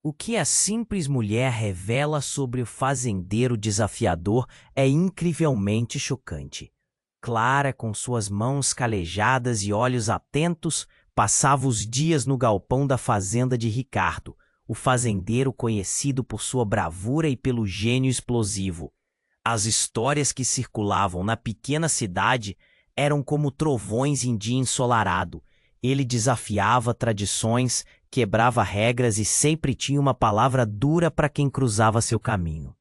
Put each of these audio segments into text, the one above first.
O que a simples mulher revela sobre o fazendeiro desafiador é incrivelmente chocante. Clara, com suas mãos calejadas e olhos atentos, passava os dias no galpão da fazenda de Ricardo, o fazendeiro conhecido por sua bravura e pelo gênio explosivo. As histórias que circulavam na pequena cidade eram como trovões em dia ensolarado. Ele desafiava tradições, quebrava regras e sempre tinha uma palavra dura para quem cruzava seu caminho.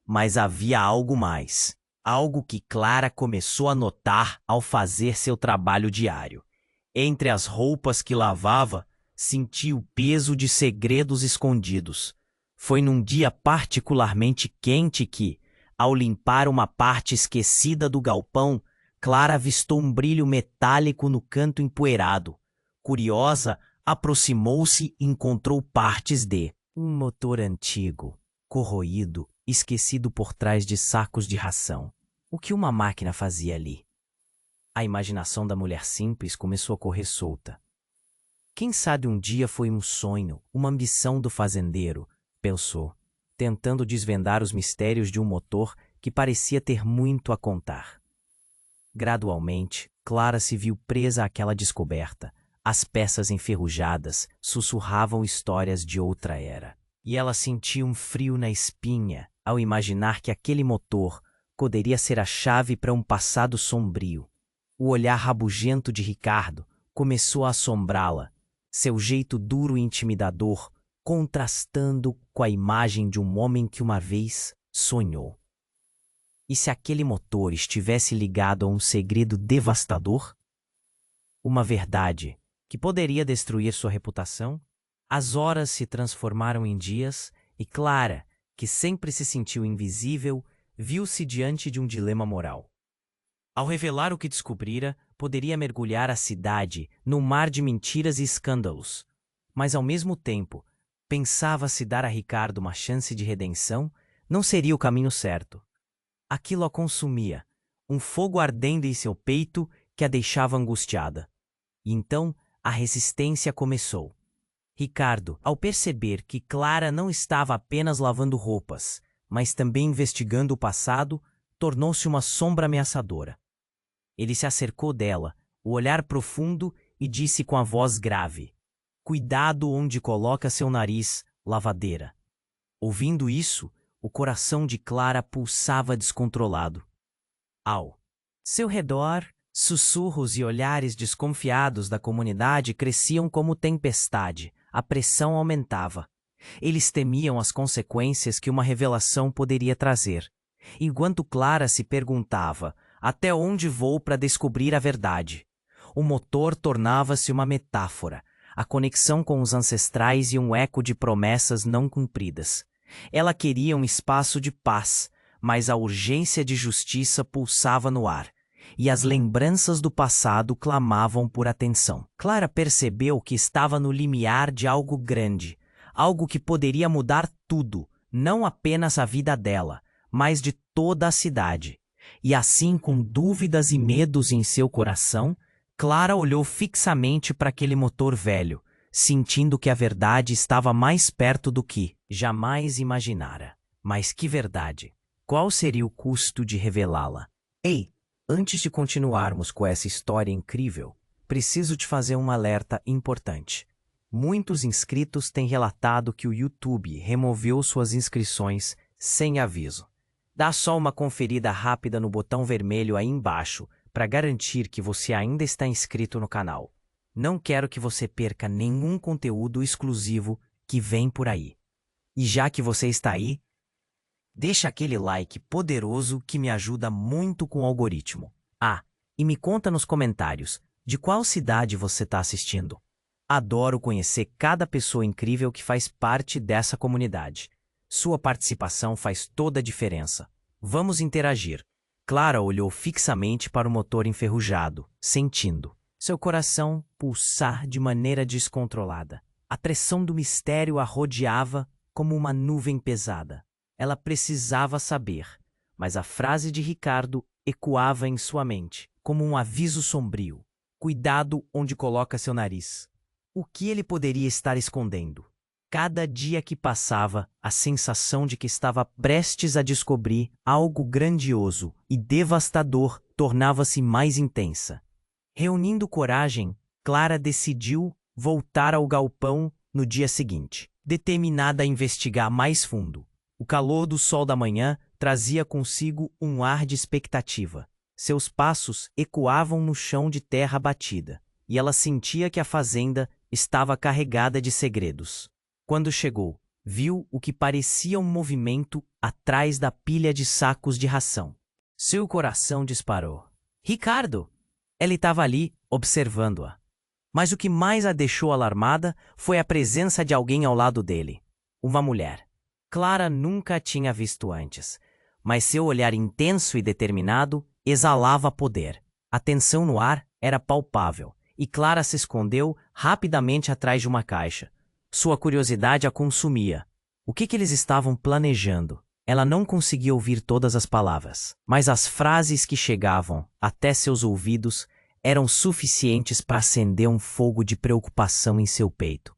Mas havia algo mais, algo que Clara começou a notar ao fazer seu trabalho diário. Entre as roupas que lavava, sentia o peso de segredos escondidos. Foi num dia particularmente quente que, ao limpar uma parte esquecida do galpão, Clara avistou um brilho metálico no canto empoeirado. Curiosa, aproximou-se e encontrou partes de um motor antigo, corroído, esquecido por trás de sacos de ração. O que uma máquina fazia ali? A imaginação da mulher simples começou a correr solta. Quem sabe um dia foi um sonho, uma ambição do fazendeiro, pensou, tentando desvendar os mistérios de um motor que parecia ter muito a contar. Gradualmente, Clara se viu presa àquela descoberta. As peças enferrujadas sussurravam histórias de outra era. E ela sentia um frio na espinha ao imaginar que aquele motor poderia ser a chave para um passado sombrio. O olhar rabugento de Ricardo começou a assombrá-la, seu jeito duro e intimidador contrastando com a imagem de um homem que uma vez sonhou. E se aquele motor estivesse ligado a um segredo devastador? Uma verdade que poderia destruir sua reputação? As horas se transformaram em dias e Clara, que sempre se sentiu invisível, viu-se diante de um dilema moral. Ao revelar o que descobrira, poderia mergulhar a cidade num mar de mentiras e escândalos. Mas, ao mesmo tempo, pensava se dar a Ricardo uma chance de redenção não seria o caminho certo. Aquilo a consumia, um fogo ardendo em seu peito que a deixava angustiada. E então a resistência começou. Ricardo, ao perceber que Clara não estava apenas lavando roupas, mas também investigando o passado, tornou-se uma sombra ameaçadora. Ele se acercou dela, o olhar profundo, e disse com a voz grave: "Cuidado onde coloca seu nariz, lavadeira." Ouvindo isso, o coração de Clara pulsava descontrolado. Ao seu redor, sussurros e olhares desconfiados da comunidade cresciam como tempestade. A pressão aumentava. Eles temiam as consequências que uma revelação poderia trazer. Enquanto Clara se perguntava até onde vou para descobrir a verdade, o motor tornava-se uma metáfora, a conexão com os ancestrais e um eco de promessas não cumpridas. Ela queria um espaço de paz, mas a urgência de justiça pulsava no ar, e as lembranças do passado clamavam por atenção. Clara percebeu que estava no limiar de algo grande, algo que poderia mudar tudo, não apenas a vida dela, mas de toda a cidade. E assim, com dúvidas e medos em seu coração, Clara olhou fixamente para aquele motor velho, sentindo que a verdade estava mais perto do que jamais imaginara. Mas que verdade? Qual seria o custo de revelá-la? Ei, antes de continuarmos com essa história incrível, preciso te fazer um alerta importante. Muitos inscritos têm relatado que o YouTube removeu suas inscrições sem aviso. Dá só uma conferida rápida no botão vermelho aí embaixo para garantir que você ainda está inscrito no canal. Não quero que você perca nenhum conteúdo exclusivo que vem por aí. E já que você está aí, deixa aquele like poderoso que me ajuda muito com o algoritmo. Ah, e me conta nos comentários de qual cidade você está assistindo. Adoro conhecer cada pessoa incrível que faz parte dessa comunidade. Sua participação faz toda a diferença. Vamos interagir. Clara olhou fixamente para o motor enferrujado, sentindo seu coração pulsar de maneira descontrolada. A pressão do mistério a rodeava como uma nuvem pesada. Ela precisava saber, mas a frase de Ricardo ecoava em sua mente, como um aviso sombrio. Cuidado onde coloca seu nariz. O que ele poderia estar escondendo? Cada dia que passava, a sensação de que estava prestes a descobrir algo grandioso e devastador tornava-se mais intensa. Reunindo coragem, Clara decidiu voltar ao galpão no dia seguinte, determinada a investigar mais fundo. O calor do sol da manhã trazia consigo um ar de expectativa. Seus passos ecoavam no chão de terra batida, e ela sentia que a fazenda estava carregada de segredos. Quando chegou, viu o que parecia um movimento atrás da pilha de sacos de ração. Seu coração disparou. Ricardo! Ele estava ali, observando-a. Mas o que mais a deixou alarmada foi a presença de alguém ao lado dele. Uma mulher. Clara nunca a tinha visto antes, mas seu olhar intenso e determinado exalava poder. A tensão no ar era palpável, e Clara se escondeu rapidamente atrás de uma caixa. Sua curiosidade a consumia. O que eles estavam planejando? Ela não conseguia ouvir todas as palavras, mas as frases que chegavam até seus ouvidos eram suficientes para acender um fogo de preocupação em seu peito.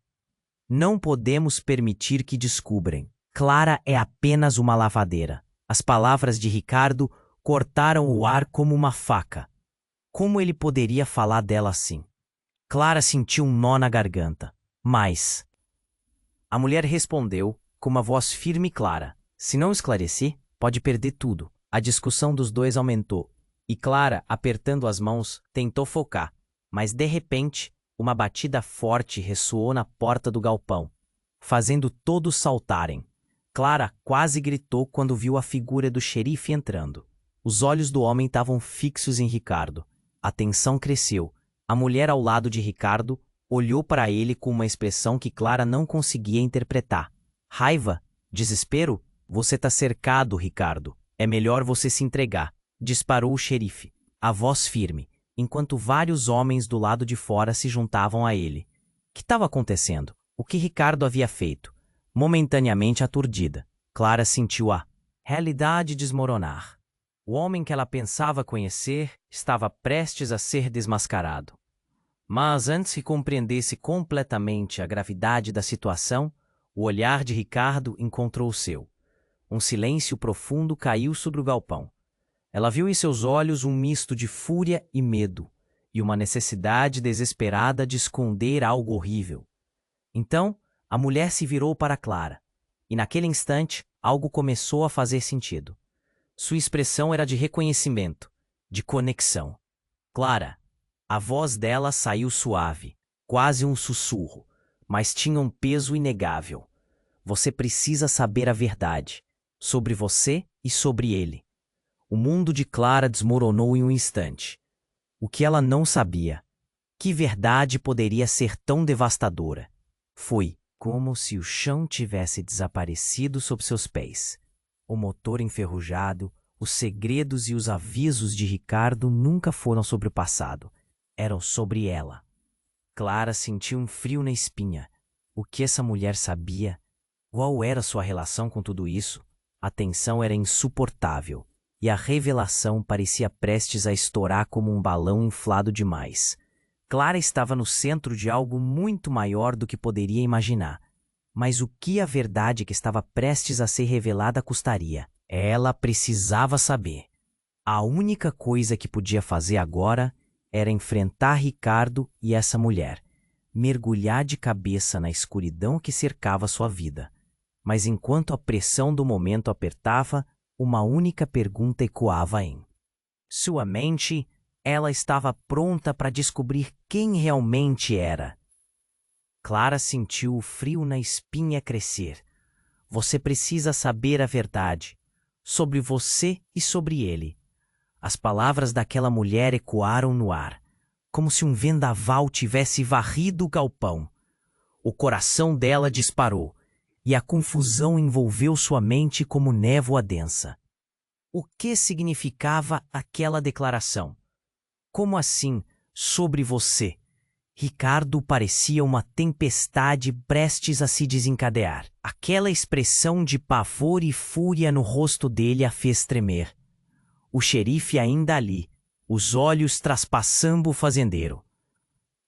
Não podemos permitir que descubrem. Clara é apenas uma lavadeira. As palavras de Ricardo cortaram o ar como uma faca. Como ele poderia falar dela assim? Clara sentiu um nó na garganta. Mas a mulher respondeu com uma voz firme e clara. Se não esclarecer, pode perder tudo. A discussão dos dois aumentou, e Clara, apertando as mãos, tentou focar, mas de repente, uma batida forte ressoou na porta do galpão, fazendo todos saltarem. Clara quase gritou quando viu a figura do xerife entrando. Os olhos do homem estavam fixos em Ricardo. A tensão cresceu. A mulher ao lado de Ricardo olhou para ele com uma expressão que Clara não conseguia interpretar. Raiva? Desespero? Você está cercado, Ricardo. É melhor você se entregar, disparou o xerife, a voz firme, enquanto vários homens do lado de fora se juntavam a ele. O que estava acontecendo? O que Ricardo havia feito? Momentaneamente aturdida, Clara sentiu a realidade desmoronar. O homem que ela pensava conhecer estava prestes a ser desmascarado. Mas antes que compreendesse completamente a gravidade da situação, o olhar de Ricardo encontrou o seu. Um silêncio profundo caiu sobre o galpão. Ela viu em seus olhos um misto de fúria e medo, e uma necessidade desesperada de esconder algo horrível. Então, a mulher se virou para Clara, e naquele instante, algo começou a fazer sentido. Sua expressão era de reconhecimento, de conexão. Clara, a voz dela saiu suave, quase um sussurro, mas tinha um peso inegável. Você precisa saber a verdade, sobre você e sobre ele. O mundo de Clara desmoronou em um instante. O que ela não sabia? Que verdade poderia ser tão devastadora? Foi como se o chão tivesse desaparecido sob seus pés. O motor enferrujado, os segredos e os avisos de Ricardo nunca foram sobre o passado. Eram sobre ela. Clara sentiu um frio na espinha. O que essa mulher sabia? Qual era sua relação com tudo isso? A tensão era insuportável, e a revelação parecia prestes a estourar como um balão inflado demais. Clara estava no centro de algo muito maior do que poderia imaginar. Mas o que a verdade que estava prestes a ser revelada custaria? Ela precisava saber. A única coisa que podia fazer agora era enfrentar Ricardo e essa mulher, mergulhar de cabeça na escuridão que cercava sua vida. Mas enquanto a pressão do momento apertava, uma única pergunta ecoava em sua mente. Ela estava pronta para descobrir quem realmente era. Clara sentiu o frio na espinha crescer. Você precisa saber a verdade, sobre você e sobre ele. As palavras daquela mulher ecoaram no ar, como se um vendaval tivesse varrido o galpão. O coração dela disparou, e a confusão envolveu sua mente como névoa densa. O que significava aquela declaração? Como assim, sobre você? Ricardo parecia uma tempestade prestes a se desencadear. Aquela expressão de pavor e fúria no rosto dele a fez tremer. O xerife ainda ali, os olhos traspassando o fazendeiro.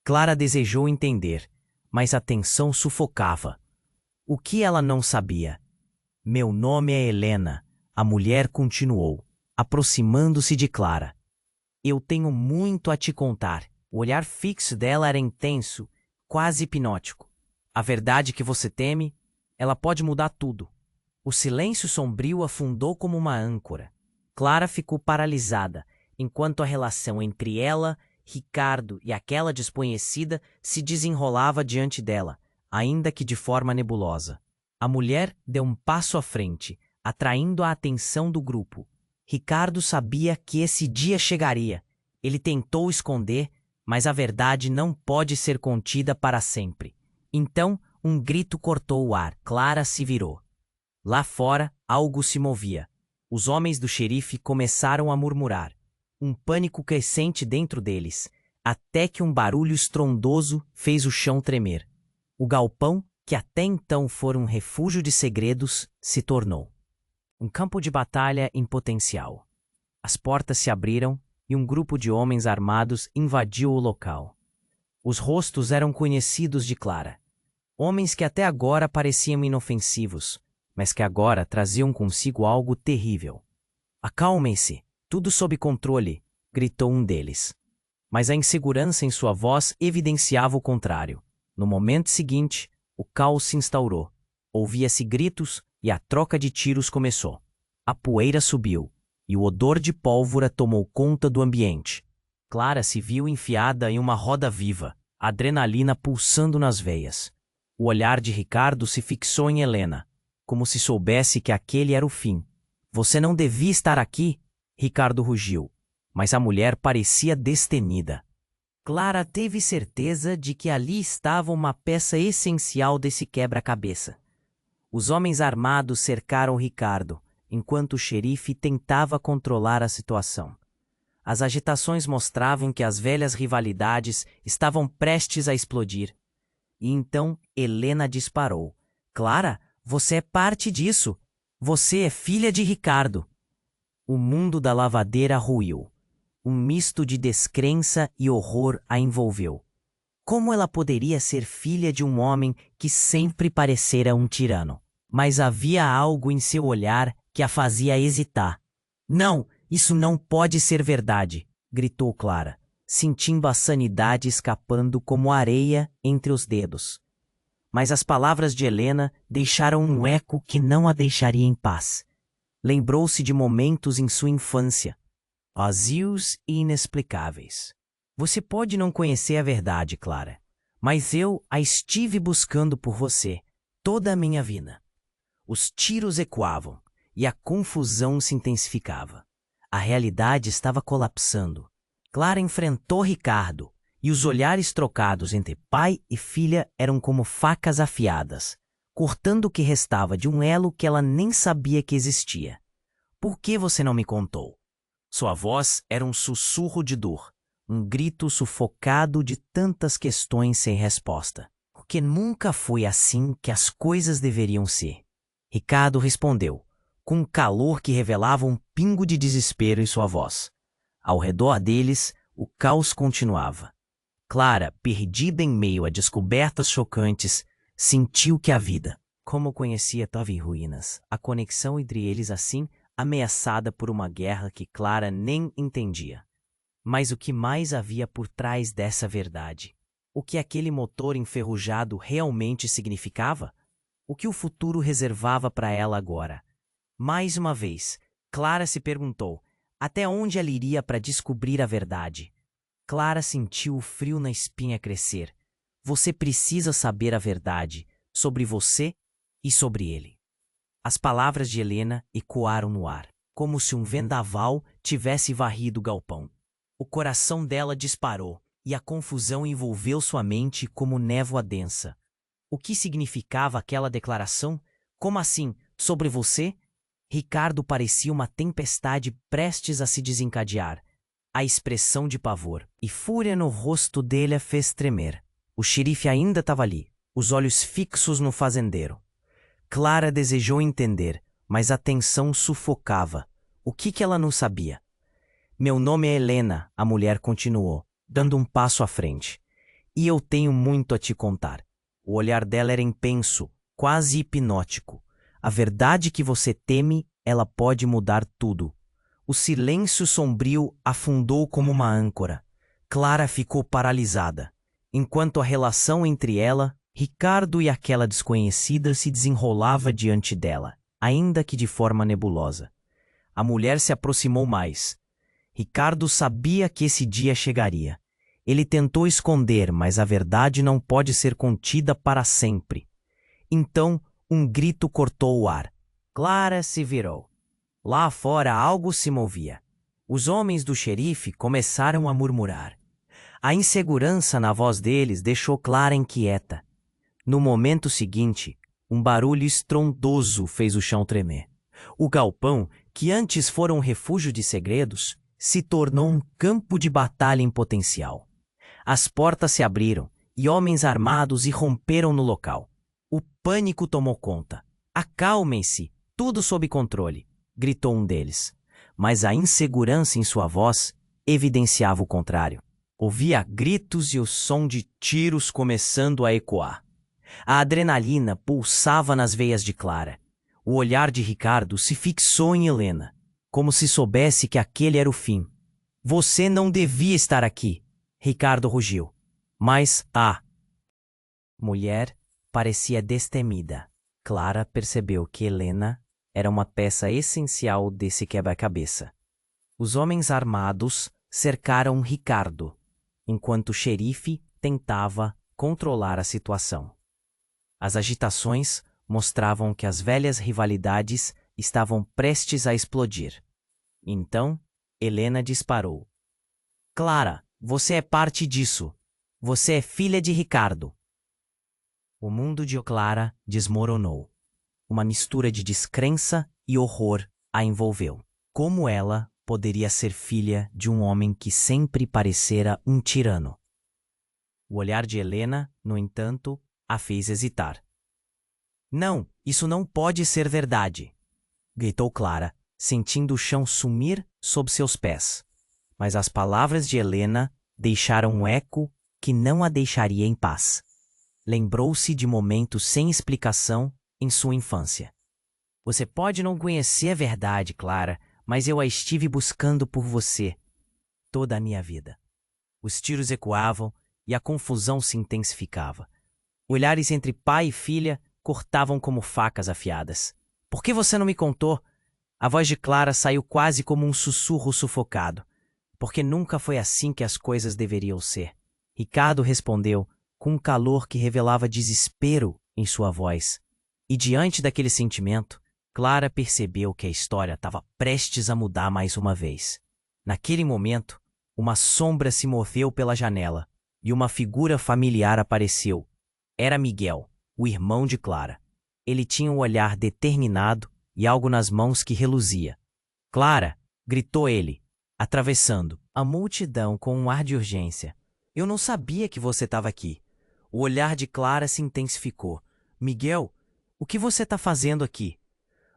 Clara desejou entender, mas a tensão sufocava. O que ela não sabia? Meu nome é Helena, a mulher continuou, aproximando-se de Clara. Eu tenho muito a te contar. O olhar fixo dela era intenso, quase hipnótico. A verdade que você teme, ela pode mudar tudo. O silêncio sombrio afundou como uma âncora. Clara ficou paralisada, enquanto a relação entre ela, Ricardo e aquela desconhecida se desenrolava diante dela, ainda que de forma nebulosa. A mulher deu um passo à frente, atraindo a atenção do grupo. Ricardo sabia que esse dia chegaria. Ele tentou esconder, mas a verdade não pode ser contida para sempre. Então, um grito cortou o ar. Clara se virou. Lá fora, algo se movia. Os homens do xerife começaram a murmurar. Um pânico crescente dentro deles, até que um barulho estrondoso fez o chão tremer. O galpão, que até então fora um refúgio de segredos, se tornou um campo de batalha em potencial. As portas se abriram e um grupo de homens armados invadiu o local. Os rostos eram conhecidos de Clara. Homens que até agora pareciam inofensivos, mas que agora traziam consigo algo terrível. Acalmem-se, tudo sob controle, gritou um deles. Mas a insegurança em sua voz evidenciava o contrário. No momento seguinte, o caos se instaurou. Ouvia-se gritos e a troca de tiros começou. A poeira subiu e o odor de pólvora tomou conta do ambiente. Clara se viu enfiada em uma roda viva, a adrenalina pulsando nas veias. O olhar de Ricardo se fixou em Helena, como se soubesse que aquele era o fim. Você não devia estar aqui, Ricardo rugiu, mas a mulher parecia destemida. Clara teve certeza de que ali estava uma peça essencial desse quebra-cabeça. Os homens armados cercaram Ricardo, enquanto o xerife tentava controlar a situação. As agitações mostravam que as velhas rivalidades estavam prestes a explodir. E então Helena disparou. Clara, você é parte disso. Você é filha de Ricardo. O mundo da lavadeira ruiu. Um misto de descrença e horror a envolveu. Como ela poderia ser filha de um homem que sempre parecera um tirano? Mas havia algo em seu olhar que a fazia hesitar. Não, isso não pode ser verdade, gritou Clara, sentindo a sanidade escapando como areia entre os dedos. Mas as palavras de Helena deixaram um eco que não a deixaria em paz. Lembrou-se de momentos em sua infância, vazios e inexplicáveis. Você pode não conhecer a verdade, Clara, mas eu a estive buscando por você toda a minha vida. Os tiros ecoavam e a confusão se intensificava. A realidade estava colapsando. Clara enfrentou Ricardo e os olhares trocados entre pai e filha eram como facas afiadas, cortando o que restava de um elo que ela nem sabia que existia. Por que você não me contou? Sua voz era um sussurro de dor, um grito sufocado de tantas questões sem resposta. Porque nunca foi assim que as coisas deveriam ser. Ricardo respondeu, com um calor que revelava um pingo de desespero em sua voz. Ao redor deles, o caos continuava. Clara, perdida em meio a descobertas chocantes, sentiu que a vida, como conhecia, estava em ruínas. A conexão entre eles assim, ameaçada por uma guerra que Clara nem entendia. Mas o que mais havia por trás dessa verdade? O que aquele motor enferrujado realmente significava? O que o futuro reservava para ela agora? Mais uma vez, Clara se perguntou até onde ela iria para descobrir a verdade. Clara sentiu o frio na espinha crescer. Você precisa saber a verdade sobre você e sobre ele. As palavras de Helena ecoaram no ar, como se um vendaval tivesse varrido o galpão. O coração dela disparou e a confusão envolveu sua mente como névoa densa. O que significava aquela declaração? Como assim, sobre você? Ricardo parecia uma tempestade prestes a se desencadear. A expressão de pavor e fúria no rosto dele a fez tremer. O xerife ainda estava ali, os olhos fixos no fazendeiro. Clara desejou entender, mas a tensão sufocava. O que ela não sabia? Meu nome é Helena, a mulher continuou, dando um passo à frente. E eu tenho muito a te contar. O olhar dela era intenso, quase hipnótico. A verdade que você teme, ela pode mudar tudo. O silêncio sombrio afundou como uma âncora. Clara ficou paralisada, enquanto a relação entre ela, Ricardo e aquela desconhecida se desenrolava diante dela, ainda que de forma nebulosa. A mulher se aproximou mais. Ricardo sabia que esse dia chegaria. Ele tentou esconder, mas a verdade não pode ser contida para sempre. Então, um grito cortou o ar. Clara se virou. Lá fora algo se movia. Os homens do xerife começaram a murmurar. A insegurança na voz deles deixou Clara inquieta. No momento seguinte, um barulho estrondoso fez o chão tremer. O galpão, que antes fora um refúgio de segredos, se tornou um campo de batalha em potencial. As portas se abriram e homens armados irromperam no local. O pânico tomou conta. Acalmem-se, tudo sob controle, gritou um deles. Mas a insegurança em sua voz evidenciava o contrário. Ouvia gritos e o som de tiros começando a ecoar. A adrenalina pulsava nas veias de Clara. O olhar de Ricardo se fixou em Helena, como se soubesse que aquele era o fim. Você não devia estar aqui, Ricardo rugiu. Mas a mulher parecia destemida. Clara percebeu que Helena era uma peça essencial desse quebra-cabeça. Os homens armados cercaram Ricardo, enquanto o xerife tentava controlar a situação. As agitações mostravam que as velhas rivalidades estavam prestes a explodir. Então, Helena disparou. Clara, você é parte disso. Você é filha de Ricardo. O mundo de Clara desmoronou. Uma mistura de descrença e horror a envolveu. Como ela poderia ser filha de um homem que sempre parecera um tirano? O olhar de Helena, no entanto, a fez hesitar. Não, isso não pode ser verdade, gritou Clara, sentindo o chão sumir sob seus pés. Mas as palavras de Helena deixaram um eco que não a deixaria em paz. Lembrou-se de momentos sem explicação em sua infância. Você pode não conhecer a verdade, Clara, mas eu a estive buscando por você toda a minha vida. Os tiros ecoavam e a confusão se intensificava. Olhares entre pai e filha cortavam como facas afiadas. Por que você não me contou? A voz de Clara saiu quase como um sussurro sufocado. Porque nunca foi assim que as coisas deveriam ser. Ricardo respondeu com um calor que revelava desespero em sua voz. E diante daquele sentimento, Clara percebeu que a história estava prestes a mudar mais uma vez. Naquele momento, uma sombra se moveu pela janela e uma figura familiar apareceu. Era Miguel, o irmão de Clara. Ele tinha um olhar determinado e algo nas mãos que reluzia. Clara! Gritou ele, atravessando a multidão com um ar de urgência. Eu não sabia que você estava aqui. O olhar de Clara se intensificou. Miguel, o que você está fazendo aqui?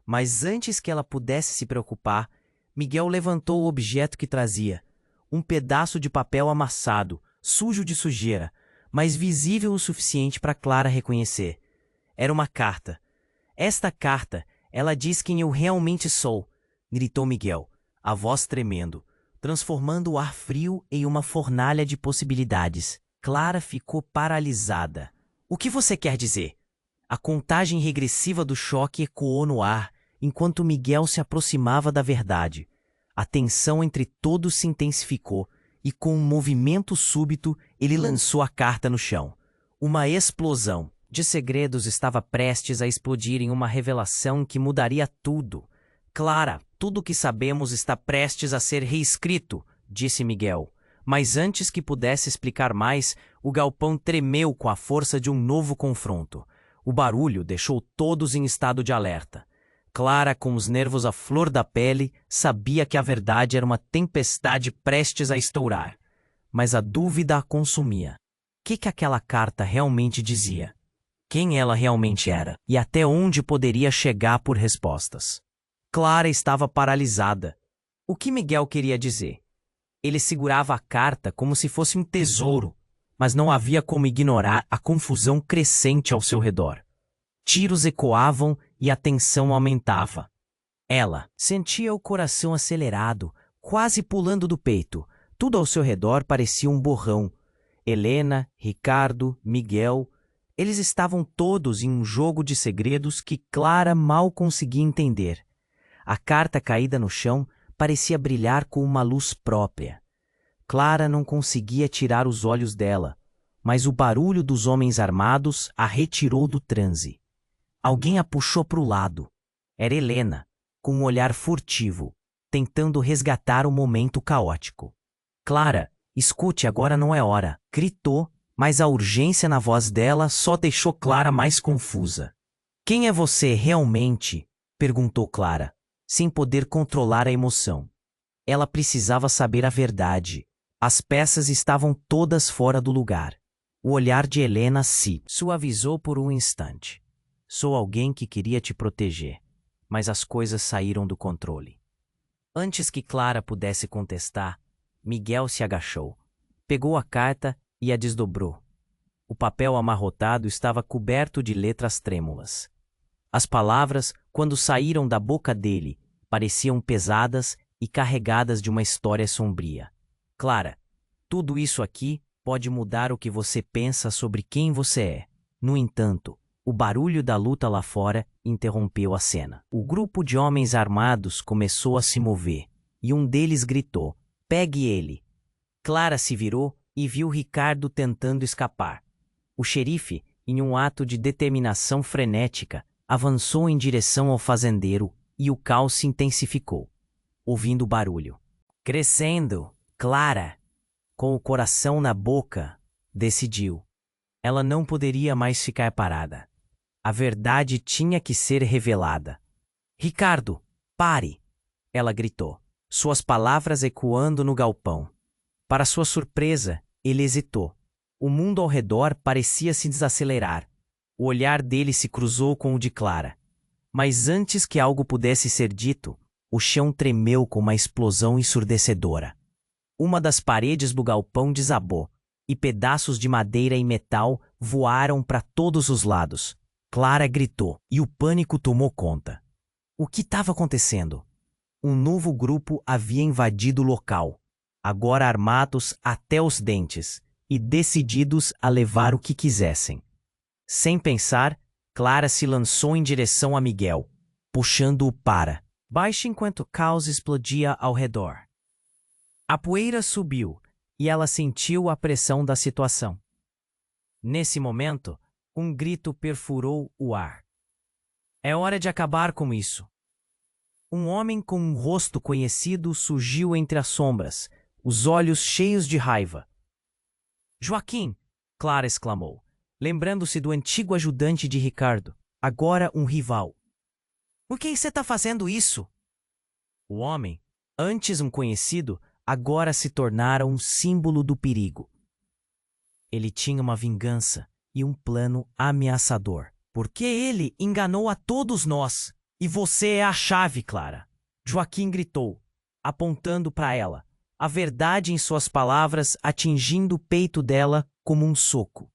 Mas antes que ela pudesse se preocupar, Miguel levantou o objeto que trazia. Um pedaço de papel amassado, sujo de sujeira, mas visível o suficiente para Clara reconhecer. Era uma carta. Esta carta, ela diz quem eu realmente sou, gritou Miguel, a voz tremendo, transformando o ar frio em uma fornalha de possibilidades. Clara ficou paralisada. O que você quer dizer? A contagem regressiva do choque ecoou no ar, enquanto Miguel se aproximava da verdade. A tensão entre todos se intensificou, e com um movimento súbito, ele lançou a carta no chão. Uma explosão de segredos estava prestes a explodir em uma revelação que mudaria tudo. Clara, tudo o que sabemos está prestes a ser reescrito, disse Miguel. Mas antes que pudesse explicar mais, o galpão tremeu com a força de um novo confronto. O barulho deixou todos em estado de alerta. Clara, com os nervos à flor da pele, sabia que a verdade era uma tempestade prestes a estourar. Mas a dúvida a consumia. O que aquela carta realmente dizia? Quem ela realmente era? E até onde poderia chegar por respostas? Clara estava paralisada. O que Miguel queria dizer? Ele segurava a carta como se fosse um tesouro, mas não havia como ignorar a confusão crescente ao seu redor. Tiros ecoavam e a tensão aumentava. Ela sentia o coração acelerado, quase pulando do peito. Tudo ao seu redor parecia um borrão. Helena, Ricardo, Miguel, eles estavam todos em um jogo de segredos que Clara mal conseguia entender. A carta caída no chão parecia brilhar com uma luz própria. Clara não conseguia tirar os olhos dela, mas o barulho dos homens armados a retirou do transe. Alguém a puxou para o lado. Era Helena, com um olhar furtivo, tentando resgatar o momento caótico. Clara, escute, agora não é hora, gritou, mas a urgência na voz dela só deixou Clara mais confusa. Quem é você realmente? Perguntou Clara, sem poder controlar a emoção. Ela precisava saber a verdade. As peças estavam todas fora do lugar. O olhar de Helena se suavizou por um instante. Sou alguém que queria te proteger, mas as coisas saíram do controle. Antes que Clara pudesse contestar, Miguel se agachou, pegou a carta e a desdobrou. O papel amarrotado estava coberto de letras trêmulas. As palavras, quando saíram da boca dele, pareciam pesadas e carregadas de uma história sombria. Clara, tudo isso aqui pode mudar o que você pensa sobre quem você é. No entanto, o barulho da luta lá fora interrompeu a cena. O grupo de homens armados começou a se mover, e um deles gritou, pegue ele. Clara se virou e viu Ricardo tentando escapar. O xerife, em um ato de determinação frenética, avançou em direção ao fazendeiro e o caos se intensificou. Ouvindo o barulho. Crescendo, Clara, com o coração na boca, decidiu. Ela não poderia mais ficar parada. A verdade tinha que ser revelada. Ricardo, pare! Ela gritou, suas palavras ecoando no galpão. Para sua surpresa, ele hesitou. O mundo ao redor parecia se desacelerar. O olhar dele se cruzou com o de Clara. Mas antes que algo pudesse ser dito, o chão tremeu com uma explosão ensurdecedora. Uma das paredes do galpão desabou, e pedaços de madeira e metal voaram para todos os lados. Clara gritou, e o pânico tomou conta. O que estava acontecendo? Um novo grupo havia invadido o local, agora armados até os dentes e decididos a levar o que quisessem. Sem pensar, Clara se lançou em direção a Miguel, puxando-o para baixo enquanto o caos explodia ao redor. A poeira subiu e ela sentiu a pressão da situação. Nesse momento, um grito perfurou o ar. É hora de acabar com isso. Um homem com um rosto conhecido surgiu entre as sombras, os olhos cheios de raiva. Joaquim! Clara exclamou, lembrando-se do antigo ajudante de Ricardo, agora um rival. Por que você está fazendo isso? O homem, antes um conhecido, agora se tornara um símbolo do perigo. Ele tinha uma vingança e um plano ameaçador. Porque ele enganou a todos nós. E você é a chave, Clara. Joaquim gritou, apontando para ela, a verdade em suas palavras atingindo o peito dela como um soco.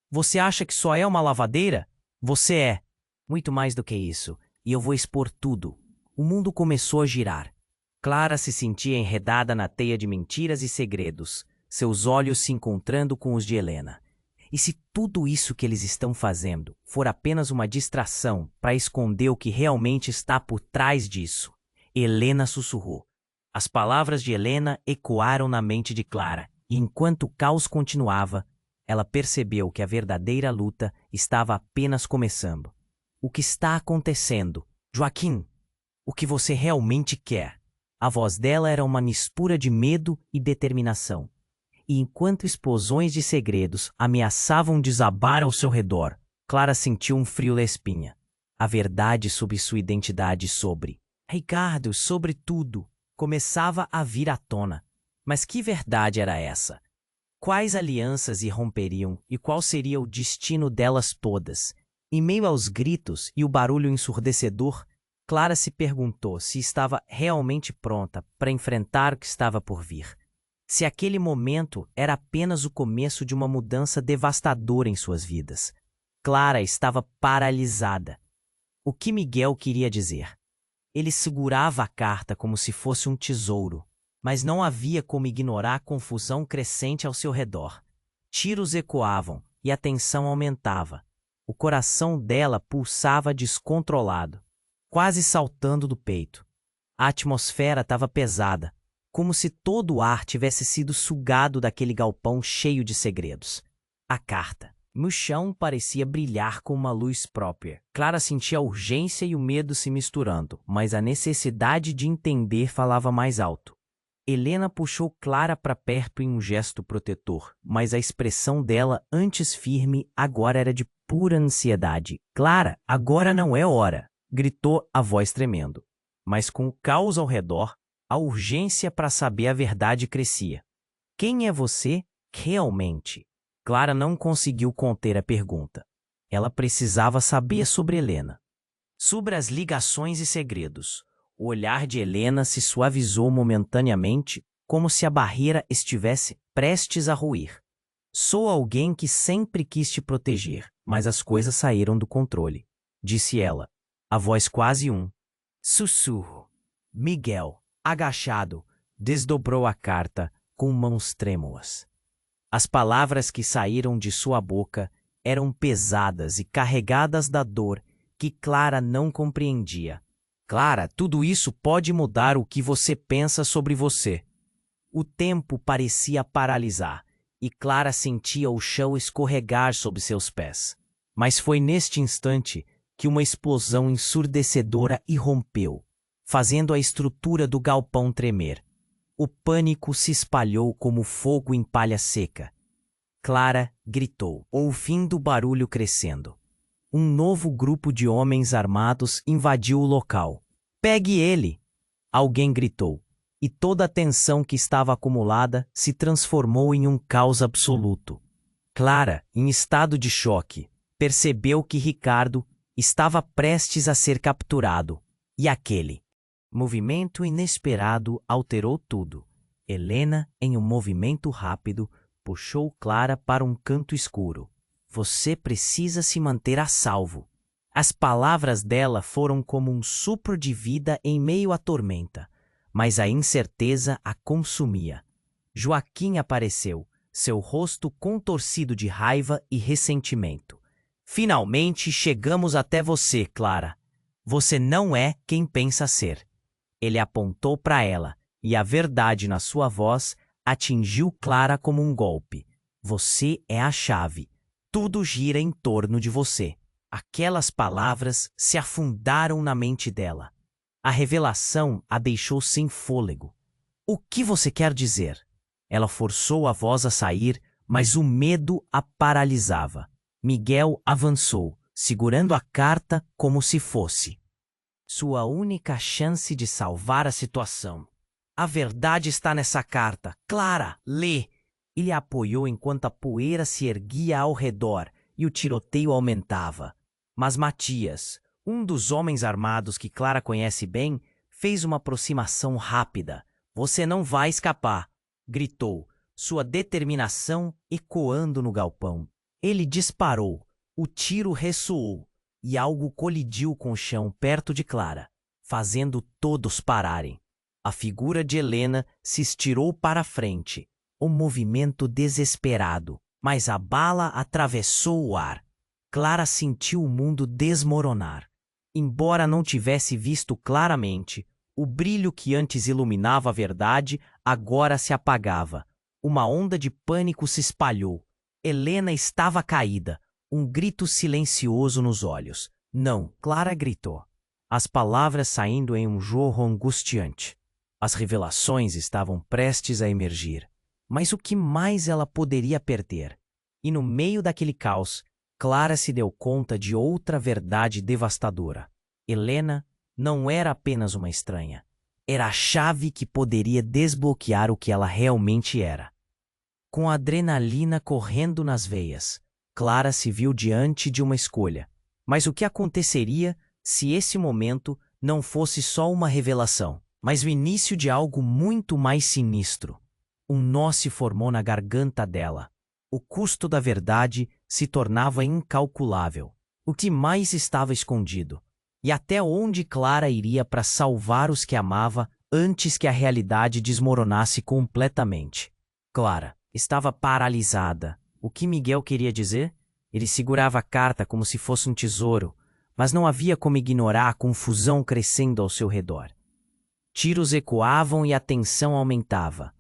Você acha que só é uma lavadeira? Você é. Muito mais do que isso. E eu vou expor tudo. O mundo começou a girar. Clara se sentia enredada na teia de mentiras e segredos, seus olhos se encontrando com os de Helena. E se tudo isso que eles estão fazendo for apenas uma distração para esconder o que realmente está por trás disso? Helena sussurrou. As palavras de Helena ecoaram na mente de Clara, e enquanto o caos continuava, ela percebeu que a verdadeira luta estava apenas começando. O que está acontecendo? Joaquim, o que você realmente quer? A voz dela era uma mistura de medo e determinação. E enquanto explosões de segredos ameaçavam desabar ao seu redor, Clara sentiu um frio na espinha. A verdade sobre sua identidade sobre Ricardo, sobre tudo, começava a vir à tona. Mas que verdade era essa? Quais alianças irromperiam e qual seria o destino delas todas? Em meio aos gritos e o barulho ensurdecedor, Clara se perguntou se estava realmente pronta para enfrentar o que estava por vir. Se aquele momento era apenas o começo de uma mudança devastadora em suas vidas. Clara estava paralisada. O que Miguel queria dizer? Ele segurava a carta como se fosse um tesouro, mas não havia como ignorar a confusão crescente ao seu redor. Tiros ecoavam e a tensão aumentava. O coração dela pulsava descontrolado, quase saltando do peito. A atmosfera estava pesada, como se todo o ar tivesse sido sugado daquele galpão cheio de segredos. A carta. No chão parecia brilhar com uma luz própria. Clara sentia a urgência e o medo se misturando, mas a necessidade de entender falava mais alto. Helena puxou Clara para perto em um gesto protetor, mas a expressão dela, antes firme, agora era de pura ansiedade. Clara, agora não é hora, gritou a voz tremendo. Mas com o caos ao redor, a urgência para saber a verdade crescia. Quem é você, realmente? Clara não conseguiu conter a pergunta. Ela precisava saber sobre Helena. Sobre as ligações e segredos. O olhar de Helena se suavizou momentaneamente, como se a barreira estivesse prestes a ruir. Sou alguém que sempre quis te proteger, mas as coisas saíram do controle, disse ela, a voz quase um sussurro. Miguel, agachado, desdobrou a carta com mãos trêmulas. As palavras que saíram de sua boca eram pesadas e carregadas da dor que Clara não compreendia. Clara, tudo isso pode mudar o que você pensa sobre você. O tempo parecia paralisar e Clara sentia o chão escorregar sob seus pés. Mas foi neste instante que uma explosão ensurdecedora irrompeu, fazendo a estrutura do galpão tremer. O pânico se espalhou como fogo em palha seca. Clara gritou, ouvindo o barulho crescendo. Um novo grupo de homens armados invadiu o local. Pegue ele! Alguém gritou, e toda a tensão que estava acumulada se transformou em um caos absoluto. Clara, em estado de choque, percebeu que Ricardo estava prestes a ser capturado, e aquele movimento inesperado alterou tudo. Helena, em um movimento rápido, puxou Clara para um canto escuro. Você precisa se manter a salvo. As palavras dela foram como um sopro de vida em meio à tormenta, mas a incerteza a consumia. Joaquim apareceu, seu rosto contorcido de raiva e ressentimento. Finalmente chegamos até você, Clara. Você não é quem pensa ser. Ele apontou para ela, e a verdade na sua voz atingiu Clara como um golpe. Você é a chave. Tudo gira em torno de você. Aquelas palavras se afundaram na mente dela. A revelação a deixou sem fôlego. O que você quer dizer? Ela forçou a voz a sair, mas o medo a paralisava. Miguel avançou, segurando a carta como se fosse sua única chance de salvar a situação. A verdade está nessa carta. Clara, lê! Ele a apoiou enquanto a poeira se erguia ao redor e o tiroteio aumentava. Mas Matias, um dos homens armados que Clara conhece bem, fez uma aproximação rápida. Você não vai escapar, gritou, sua determinação ecoando no galpão. Ele disparou, o tiro ressoou e algo colidiu com o chão perto de Clara, fazendo todos pararem. A figura de Helena se estirou para a frente, um movimento desesperado, mas a bala atravessou o ar. Clara sentiu o mundo desmoronar. Embora não tivesse visto claramente, o brilho que antes iluminava a verdade agora se apagava. Uma onda de pânico se espalhou. Helena estava caída, um grito silencioso nos olhos. Não, Clara gritou, as palavras saindo em um jorro angustiante. As revelações estavam prestes a emergir. Mas o que mais ela poderia perder? E no meio daquele caos, Clara se deu conta de outra verdade devastadora. Helena não era apenas uma estranha. Era a chave que poderia desbloquear o que ela realmente era. Com a adrenalina correndo nas veias, Clara se viu diante de uma escolha. Mas o que aconteceria se esse momento não fosse só uma revelação, mas o início de algo muito mais sinistro? Um nó se formou na garganta dela. O custo da verdade se tornava incalculável. O que mais estava escondido? E até onde Clara iria para salvar os que amava antes que a realidade desmoronasse completamente? Clara estava paralisada. O que Miguel queria dizer? Ele segurava a carta como se fosse um tesouro, mas não havia como ignorar a confusão crescendo ao seu redor. Tiros ecoavam e a tensão aumentava.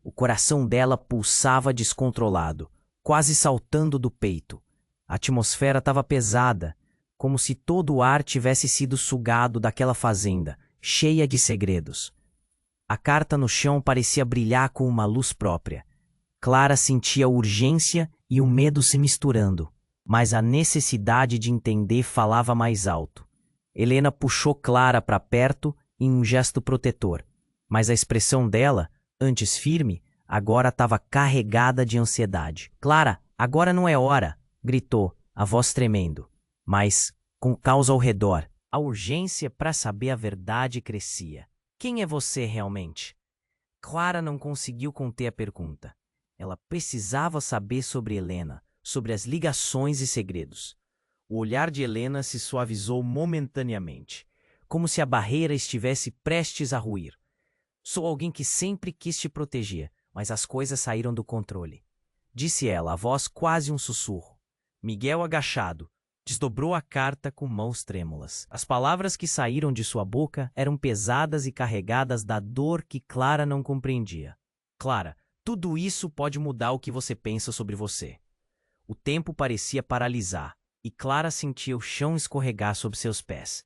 O coração dela pulsava descontrolado, quase saltando do peito. A atmosfera estava pesada, como se todo o ar tivesse sido sugado daquela fazenda, cheia de segredos. A carta no chão parecia brilhar com uma luz própria. Clara sentia a urgência e o medo se misturando, mas a necessidade de entender falava mais alto. Helena puxou Clara para perto em um gesto protetor, mas a expressão dela, antes firme, agora estava carregada de ansiedade. "Clara, agora não é hora!" gritou, a voz tremendo. Mas, com o caos ao redor, a urgência para saber a verdade crescia. "Quem é você realmente?" Clara não conseguiu conter a pergunta. Ela precisava saber sobre Helena, sobre as ligações e segredos. O olhar de Helena se suavizou momentaneamente, como se a barreira estivesse prestes a ruir. "Sou alguém que sempre quis te proteger, mas as coisas saíram do controle", disse ela, a voz quase um sussurro. Miguel, agachado, desdobrou a carta com mãos trêmulas. As palavras que saíram de sua boca eram pesadas e carregadas da dor que Clara não compreendia. "Clara, tudo isso pode mudar o que você pensa sobre você." O tempo parecia paralisar, e Clara sentia o chão escorregar sob seus pés.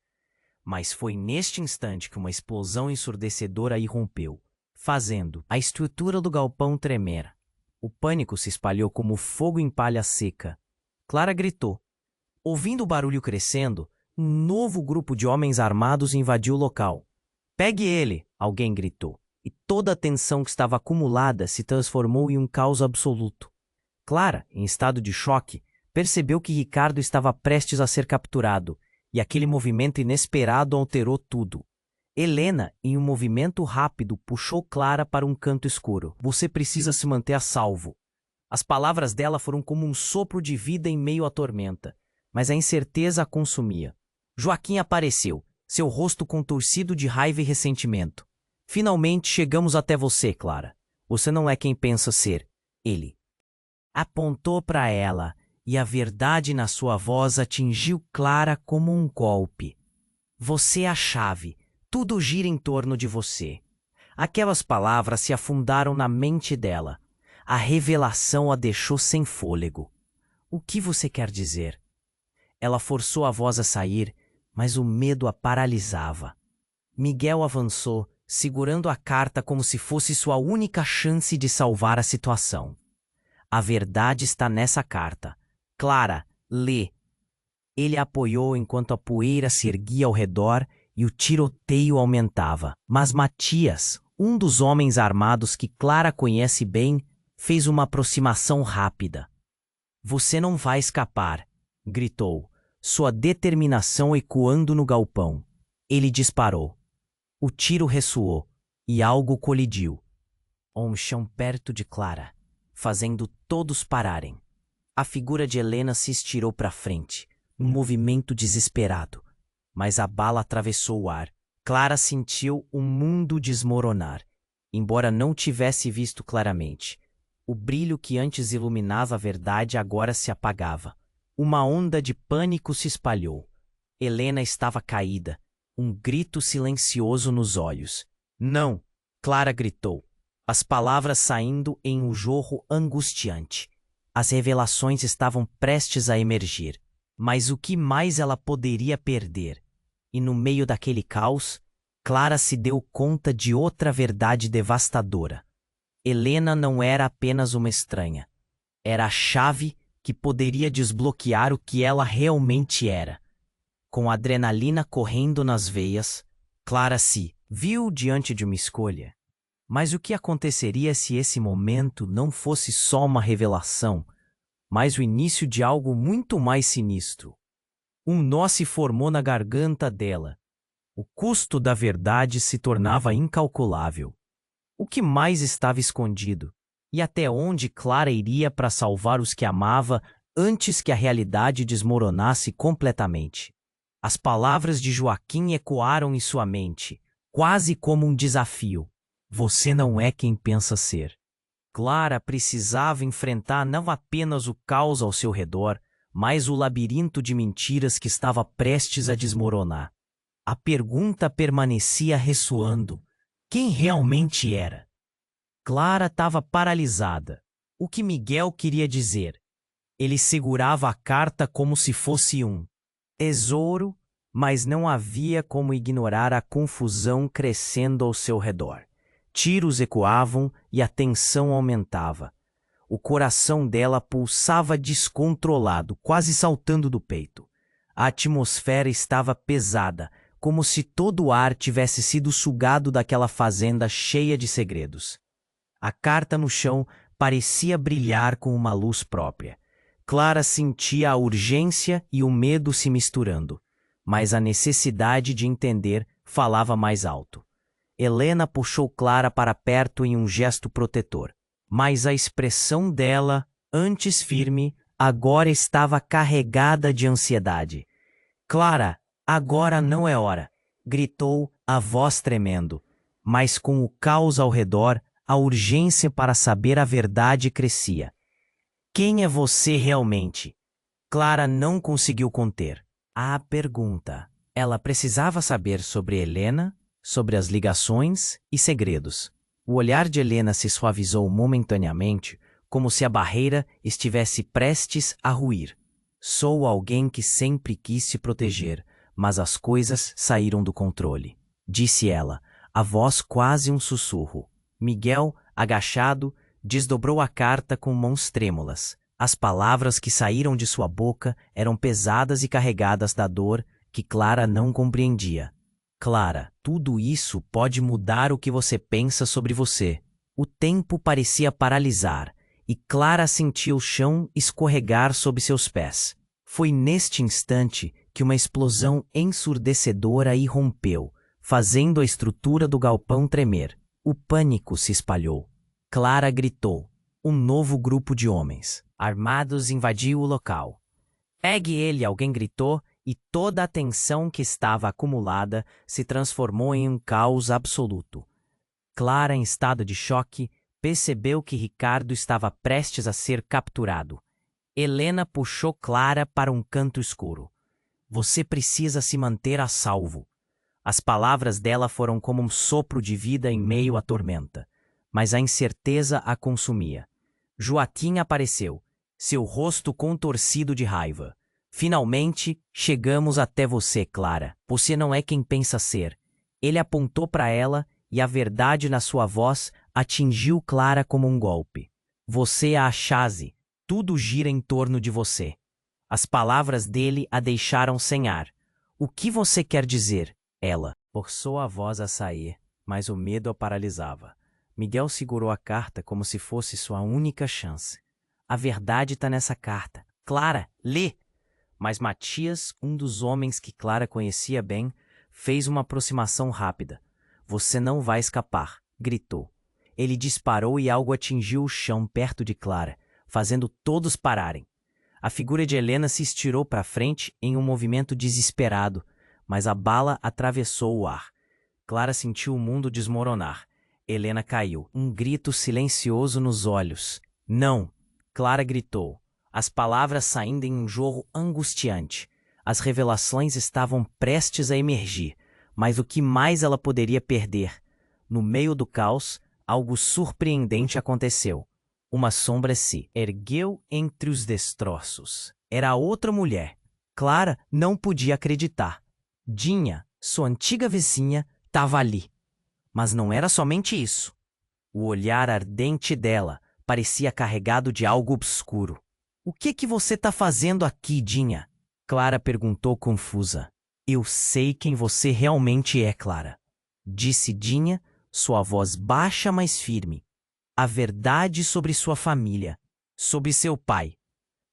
Mas foi neste instante que uma explosão ensurdecedora irrompeu, fazendo a estrutura do galpão tremer. O pânico se espalhou como fogo em palha seca. Clara gritou. Ouvindo o barulho crescendo, um novo grupo de homens armados invadiu o local. "Pegue ele!" alguém gritou, e toda a tensão que estava acumulada se transformou em um caos absoluto. Clara, em estado de choque, percebeu que Ricardo estava prestes a ser capturado, e aquele movimento inesperado alterou tudo. Helena, em um movimento rápido, puxou Clara para um canto escuro. "Você precisa se manter a salvo." As palavras dela foram como um sopro de vida em meio à tormenta, mas a incerteza a consumia. Joaquim apareceu, seu rosto contorcido de raiva e ressentimento. "Finalmente chegamos até você, Clara. Você não é quem pensa ser." Ele apontou para ela, e a verdade na sua voz atingiu Clara como um golpe. "Você é a chave. Tudo gira em torno de você." Aquelas palavras se afundaram na mente dela. A revelação a deixou sem fôlego. "O que você quer dizer?" Ela forçou a voz a sair, mas o medo a paralisava. Miguel avançou, segurando a carta como se fosse sua única chance de salvar a situação. "A verdade está nessa carta. Clara, lê." Ele a apoiou enquanto a poeira se erguia ao redor e o tiroteio aumentava. Mas Matias, um dos homens armados que Clara conhece bem, fez uma aproximação rápida. "Você não vai escapar", gritou, sua determinação ecoando no galpão. Ele disparou. O tiro ressoou e algo colidiu. Um chão perto de Clara, fazendo todos pararem. A figura de Helena se estirou para frente, um movimento desesperado. Mas a bala atravessou o ar. Clara sentiu o mundo desmoronar, embora não tivesse visto claramente. O brilho que antes iluminava a verdade agora se apagava. Uma onda de pânico se espalhou. Helena estava caída, um grito silencioso nos olhos. "Não!" Clara gritou, as palavras saindo em um jorro angustiante. As revelações estavam prestes a emergir, mas o que mais ela poderia perder? E no meio daquele caos, Clara se deu conta de outra verdade devastadora. Helena não era apenas uma estranha. Era a chave que poderia desbloquear o que ela realmente era. Com a adrenalina correndo nas veias, Clara se viu diante de uma escolha. Mas o que aconteceria se esse momento não fosse só uma revelação, mas o início de algo muito mais sinistro? Um nó se formou na garganta dela. O custo da verdade se tornava incalculável. O que mais estava escondido? E até onde Clara iria para salvar os que amava antes que a realidade desmoronasse completamente. As palavras de Joaquim ecoaram em sua mente, quase como um desafio. Você não é quem pensa ser. Clara precisava enfrentar não apenas o caos ao seu redor, mas o labirinto de mentiras que estava prestes a desmoronar. A pergunta permanecia ressoando. Quem realmente era? Clara estava paralisada. O que Miguel queria dizer? Ele segurava a carta como se fosse um tesouro, mas não havia como ignorar a confusão crescendo ao seu redor. Tiros ecoavam e a tensão aumentava. O coração dela pulsava descontrolado, quase saltando do peito. A atmosfera estava pesada, como se todo o ar tivesse sido sugado daquela fazenda cheia de segredos. A carta no chão parecia brilhar com uma luz própria. Clara sentia a urgência e o medo se misturando, mas a necessidade de entender falava mais alto. Helena puxou Clara para perto em um gesto protetor, mas a expressão dela, antes firme, agora estava carregada de ansiedade. Clara, agora não é hora, gritou, a voz tremendo, mas com o caos ao redor, a urgência para saber a verdade crescia. Quem é você realmente? Clara não conseguiu conter a pergunta. Ela precisava saber sobre Helena, sobre as ligações e segredos. O olhar de Helena se suavizou momentaneamente, como se a barreira estivesse prestes a ruir. Sou alguém que sempre quis se proteger, mas as coisas saíram do controle, disse ela, a voz quase um sussurro. Miguel, agachado, desdobrou a carta com mãos trêmulas. As palavras que saíram de sua boca eram pesadas e carregadas da dor que Clara não compreendia. Clara, tudo isso pode mudar o que você pensa sobre você. O tempo parecia paralisar, e Clara sentia o chão escorregar sob seus pés. Foi neste instante que uma explosão ensurdecedora irrompeu, fazendo a estrutura do galpão tremer. O pânico se espalhou. Clara gritou. Um novo grupo de homens, armados, invadiu o local. Pegue ele, alguém gritou, e toda a tensão que estava acumulada se transformou em um caos absoluto. Clara, em estado de choque, percebeu que Ricardo estava prestes a ser capturado. Helena puxou Clara para um canto escuro. Você precisa se manter a salvo. As palavras dela foram como um sopro de vida em meio à tormenta, mas a incerteza a consumia. Joaquim apareceu, seu rosto contorcido de raiva. Finalmente, chegamos até você, Clara. Você não é quem pensa ser. Ele apontou para ela e a verdade na sua voz atingiu Clara como um golpe. Você é a Chaze. Tudo gira em torno de você. As palavras dele a deixaram sem ar. O que você quer dizer? Ela forçou a voz a sair, mas o medo a paralisava. Miguel segurou a carta como se fosse sua única chance. A verdade está nessa carta. Clara, lê! Mas Matias, um dos homens que Clara conhecia bem, fez uma aproximação rápida. Você não vai escapar, gritou. Ele disparou e algo atingiu o chão perto de Clara, fazendo todos pararem. A figura de Helena se estirou para frente em um movimento desesperado, mas a bala atravessou o ar. Clara sentiu o mundo desmoronar. Helena caiu, um grito silencioso nos olhos. Não! Clara gritou. As palavras saindo em um jorro angustiante. As revelações estavam prestes a emergir, mas o que mais ela poderia perder? No meio do caos, algo surpreendente aconteceu. Uma sombra se ergueu entre os destroços. Era outra mulher. Clara não podia acreditar. Dinha, sua antiga vizinha, estava ali. Mas não era somente isso. O olhar ardente dela parecia carregado de algo obscuro. O que você está fazendo aqui, Dinha? Clara perguntou confusa. Eu sei quem você realmente é, Clara, disse Dinha, sua voz baixa, mas firme. A verdade sobre sua família, sobre seu pai.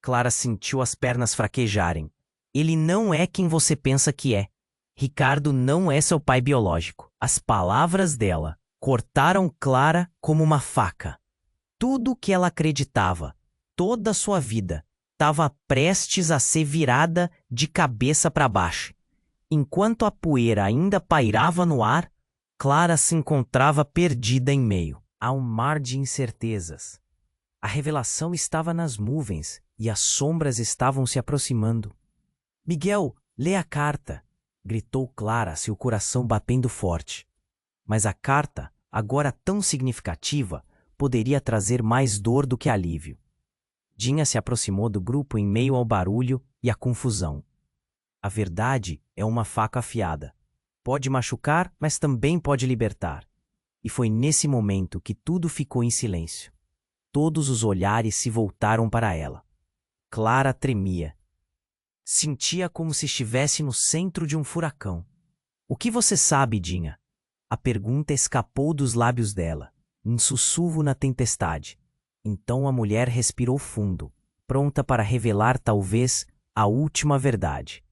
Clara sentiu as pernas fraquejarem. Ele não é quem você pensa que é. Ricardo não é seu pai biológico. As palavras dela cortaram Clara como uma faca. Tudo o que ela acreditava, toda a sua vida, estava prestes a ser virada de cabeça para baixo. Enquanto a poeira ainda pairava no ar, Clara se encontrava perdida em meio a um mar de incertezas. A revelação estava nas nuvens e as sombras estavam se aproximando. "Miguel, lê a carta!" gritou Clara, seu coração batendo forte. Mas a carta, agora tão significativa, poderia trazer mais dor do que alívio. Dinha se aproximou do grupo em meio ao barulho e à confusão. A verdade é uma faca afiada. Pode machucar, mas também pode libertar. E foi nesse momento que tudo ficou em silêncio. Todos os olhares se voltaram para ela. Clara tremia. Sentia como se estivesse no centro de um furacão. "O que você sabe, Dinha?" A pergunta escapou dos lábios dela, um sussurro na tempestade. Então a mulher respirou fundo, pronta para revelar talvez a última verdade.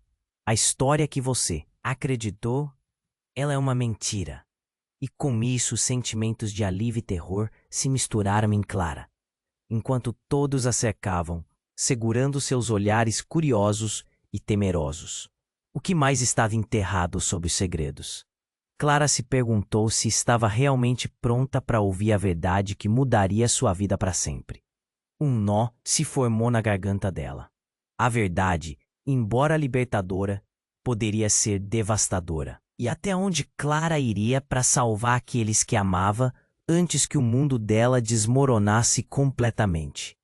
"A história que você acreditou, ela é uma mentira." E com isso os sentimentos de alívio e terror se misturaram em Clara, enquanto todos a cercavam, segurando seus olhares curiosos e temerosos. O que mais estava enterrado sob os segredos? Clara se perguntou se estava realmente pronta para ouvir a verdade que mudaria sua vida para sempre. Um nó se formou na garganta dela. A verdade, embora libertadora, poderia ser devastadora. E até onde Clara iria para salvar aqueles que amava antes que o mundo dela desmoronasse completamente?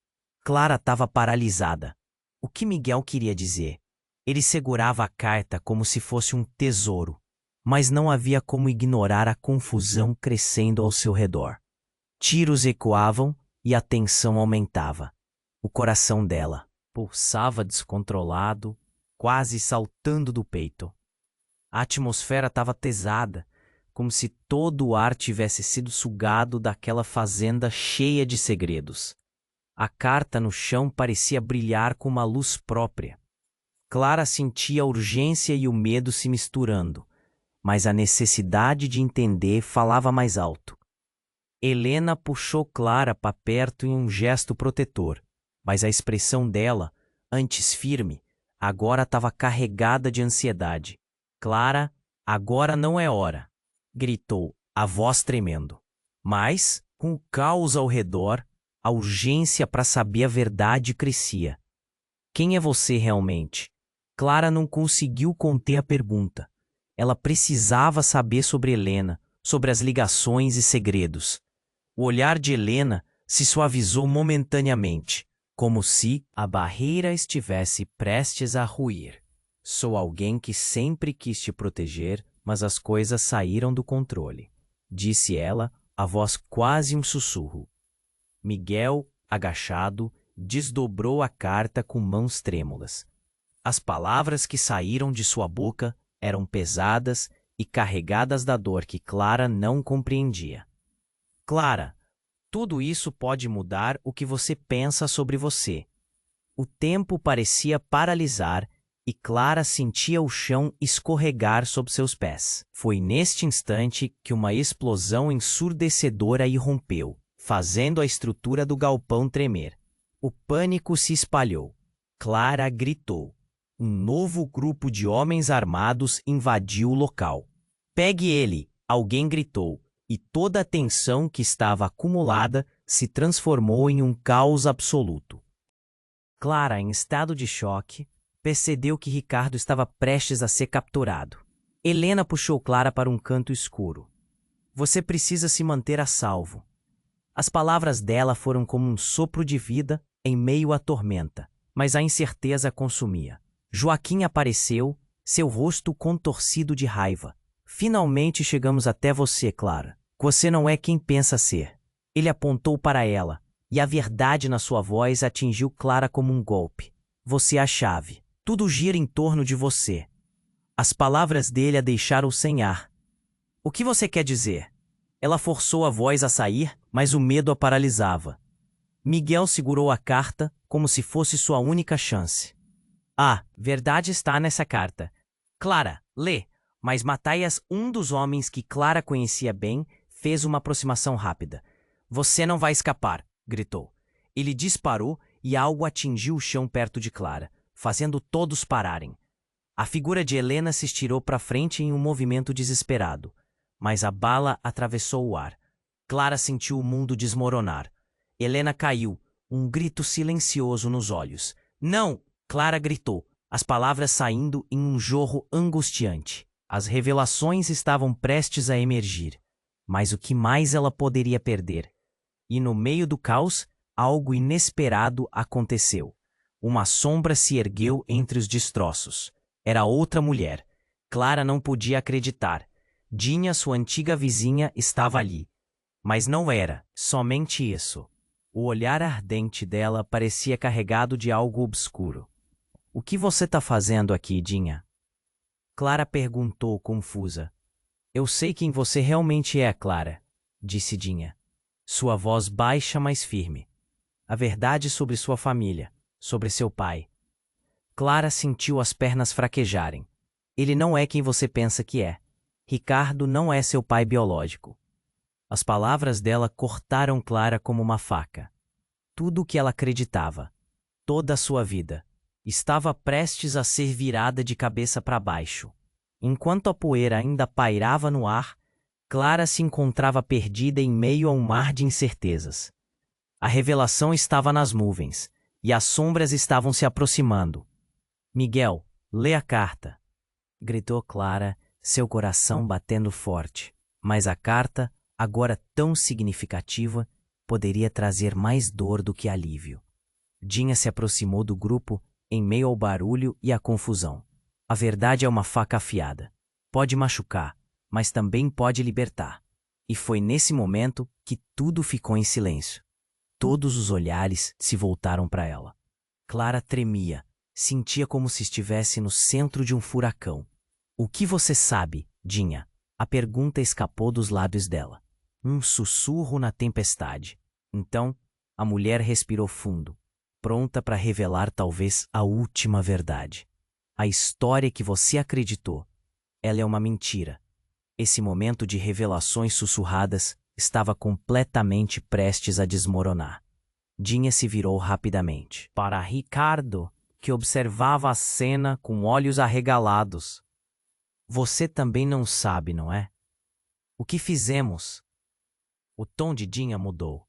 Clara estava paralisada. O que Miguel queria dizer? Ele segurava a carta como se fosse um tesouro, mas não havia como ignorar a confusão crescendo ao seu redor. Tiros ecoavam e a tensão aumentava. O coração dela pulsava descontrolado, quase saltando do peito. A atmosfera estava pesada, como se todo o ar tivesse sido sugado daquela fazenda cheia de segredos. A carta no chão parecia brilhar com uma luz própria. Clara sentia a urgência e o medo se misturando, mas a necessidade de entender falava mais alto. Helena puxou Clara para perto em um gesto protetor, mas a expressão dela, antes firme, agora estava carregada de ansiedade. "Clara, agora não é hora", gritou, a voz tremendo. Mas, com o caos ao redor, a urgência para saber a verdade crescia. "Quem é você realmente?" Clara não conseguiu conter a pergunta. Ela precisava saber sobre Helena, sobre as ligações e segredos. O olhar de Helena se suavizou momentaneamente, como se a barreira estivesse prestes a ruir. "Sou alguém que sempre quis te proteger, mas as coisas saíram do controle", disse ela, a voz quase um sussurro. Miguel, agachado, desdobrou a carta com mãos trêmulas. As palavras que saíram de sua boca eram pesadas e carregadas da dor que Clara não compreendia. "Clara, tudo isso pode mudar o que você pensa sobre você." O tempo parecia paralisar e Clara sentia o chão escorregar sob seus pés. Foi neste instante que uma explosão ensurdecedora irrompeu, fazendo a estrutura do galpão tremer. O pânico se espalhou. Clara gritou. Um novo grupo de homens armados invadiu o local. "Pegue ele!" alguém gritou, e toda a tensão que estava acumulada se transformou em um caos absoluto. Clara, em estado de choque, percebeu que Ricardo estava prestes a ser capturado. Helena puxou Clara para um canto escuro. "Você precisa se manter a salvo." As palavras dela foram como um sopro de vida em meio à tormenta, mas a incerteza consumia. Joaquim apareceu, seu rosto contorcido de raiva. "Finalmente chegamos até você, Clara. Você não é quem pensa ser." Ele apontou para ela, e a verdade na sua voz atingiu Clara como um golpe. "Você é a chave. Tudo gira em torno de você." As palavras dele a deixaram sem ar. "O que você quer dizer?" Ela forçou a voz a sair, mas o medo a paralisava. Miguel segurou a carta como se fosse sua única chance. "A verdade está nessa carta. Clara, lê." Mas Mataias, um dos homens que Clara conhecia bem, fez uma aproximação rápida. "Você não vai escapar", gritou. Ele disparou e algo atingiu o chão perto de Clara, fazendo todos pararem. A figura de Helena se estirou para frente em um movimento desesperado, mas a bala atravessou o ar. Clara sentiu o mundo desmoronar. Helena caiu, um grito silencioso nos olhos. "Não!" Clara gritou, as palavras saindo em um jorro angustiante. As revelações estavam prestes a emergir, mas o que mais ela poderia perder? E no meio do caos, algo inesperado aconteceu. Uma sombra se ergueu entre os destroços. Era outra mulher. Clara não podia acreditar. Dinha, sua antiga vizinha, estava ali. Mas não era somente isso. O olhar ardente dela parecia carregado de algo obscuro. "O que você está fazendo aqui, Dinha?" Clara perguntou, confusa. "Eu sei quem você realmente é, Clara", disse Dinha. Sua voz baixa, mas firme. A verdade sobre sua família, sobre seu pai. Clara sentiu as pernas fraquejarem. "Ele não é quem você pensa que é. Ricardo não é seu pai biológico." As palavras dela cortaram Clara como uma faca. Tudo o que ela acreditava, toda a sua vida, estava prestes a ser virada de cabeça para baixo. Enquanto a poeira ainda pairava no ar, Clara se encontrava perdida em meio a um mar de incertezas. A revelação estava nas nuvens, e as sombras estavam se aproximando. "Miguel, lê a carta", gritou Clara, seu coração batendo forte. Mas a carta, agora tão significativa, poderia trazer mais dor do que alívio. Dinha se aproximou do grupo em meio ao barulho e à confusão. "A verdade é uma faca afiada. Pode machucar, mas também pode libertar." E foi nesse momento que tudo ficou em silêncio. Todos os olhares se voltaram para ela. Clara tremia, sentia como se estivesse no centro de um furacão. "O que você sabe, Dinha?" A pergunta escapou dos lábios dela. Um sussurro na tempestade. Então, a mulher respirou fundo, pronta para revelar talvez a última verdade. "A história que você acreditou, ela é uma mentira." Esse momento de revelações sussurradas estava completamente prestes a desmoronar. Dinha se virou rapidamente para Ricardo, que observava a cena com olhos arregalados. "Você também não sabe, não é? O que fizemos?" O tom de Dinha mudou.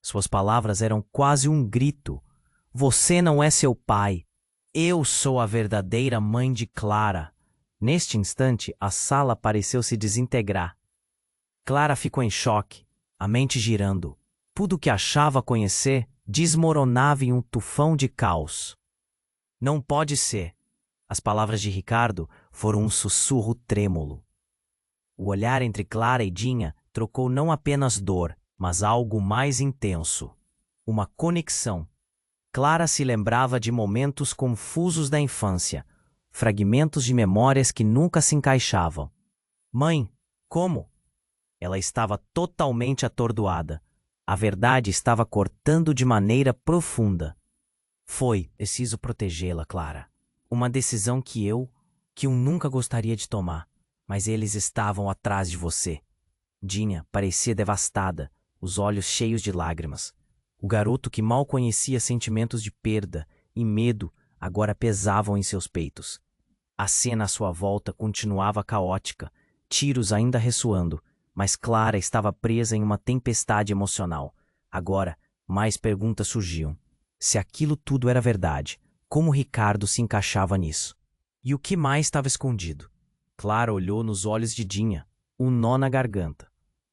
Suas palavras eram quase um grito. "Você não é seu pai. Eu sou a verdadeira mãe de Clara." Neste instante, a sala pareceu se desintegrar. Clara ficou em choque, a mente girando. Tudo o que achava conhecer desmoronava em um tufão de caos. "Não pode ser." As palavras de Ricardo foram um sussurro trêmulo. O olhar entre Clara e Dinha trocou não apenas dor, mas algo mais intenso. Uma conexão. Clara se lembrava de momentos confusos da infância, fragmentos de memórias que nunca se encaixavam. "Mãe, como?" Ela estava totalmente atordoada. A verdade estava cortando de maneira profunda. "Foi preciso protegê-la, Clara. Uma decisão que eu nunca gostaria de tomar, mas eles estavam atrás de você." Dinha parecia devastada, os olhos cheios de lágrimas. O garoto que mal conhecia sentimentos de perda e medo agora pesavam em seus peitos. A cena à sua volta continuava caótica, tiros ainda ressoando, mas Clara estava presa em uma tempestade emocional. Agora, mais perguntas surgiam. Se aquilo tudo era verdade, como Ricardo se encaixava nisso? E o que mais estava escondido? Clara olhou nos olhos de Dinha, um nó na garganta.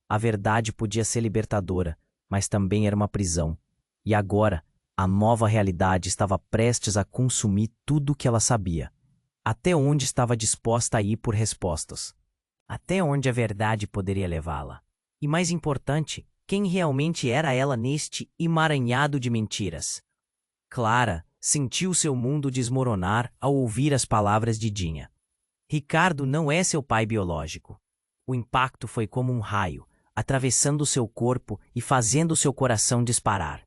A verdade podia ser libertadora, mas também era uma prisão. E agora, a nova realidade estava prestes a consumir tudo o que ela sabia. Até onde estava disposta a ir por respostas? Até onde a verdade poderia levá-la? E mais importante, quem realmente era ela neste emaranhado de mentiras? Clara sentiu seu mundo desmoronar ao ouvir as palavras de Dinha. Ricardo não é seu pai biológico. O impacto foi como um raio, atravessando seu corpo e fazendo seu coração disparar.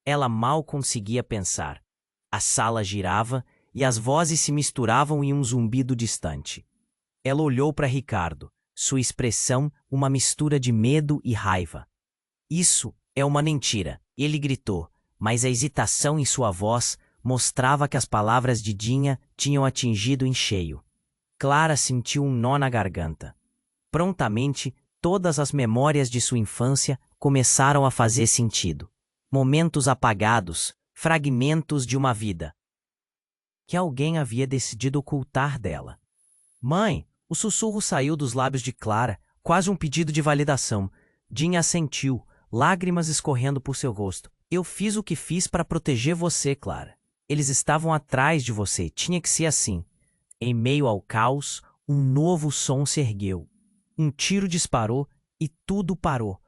Ela mal conseguia pensar. A sala girava e as vozes se misturavam em um zumbido distante. Ela olhou para Ricardo, sua expressão uma mistura de medo e raiva. "Isso é uma mentira", ele gritou, mas a hesitação em sua voz mostrava que as palavras de Dinha tinham atingido em cheio. Clara sentiu um nó na garganta. Prontamente, todas as memórias de sua infância começaram a fazer sentido. Momentos apagados, fragmentos de uma vida que alguém havia decidido ocultar dela. Mãe! O sussurro saiu dos lábios de Clara, quase um pedido de validação. Dinha assentiu, lágrimas escorrendo por seu rosto. Eu fiz o que fiz para proteger você, Clara. Eles estavam atrás de você, tinha que ser assim. Em meio ao caos, um novo som se ergueu. Um tiro disparou e tudo parou.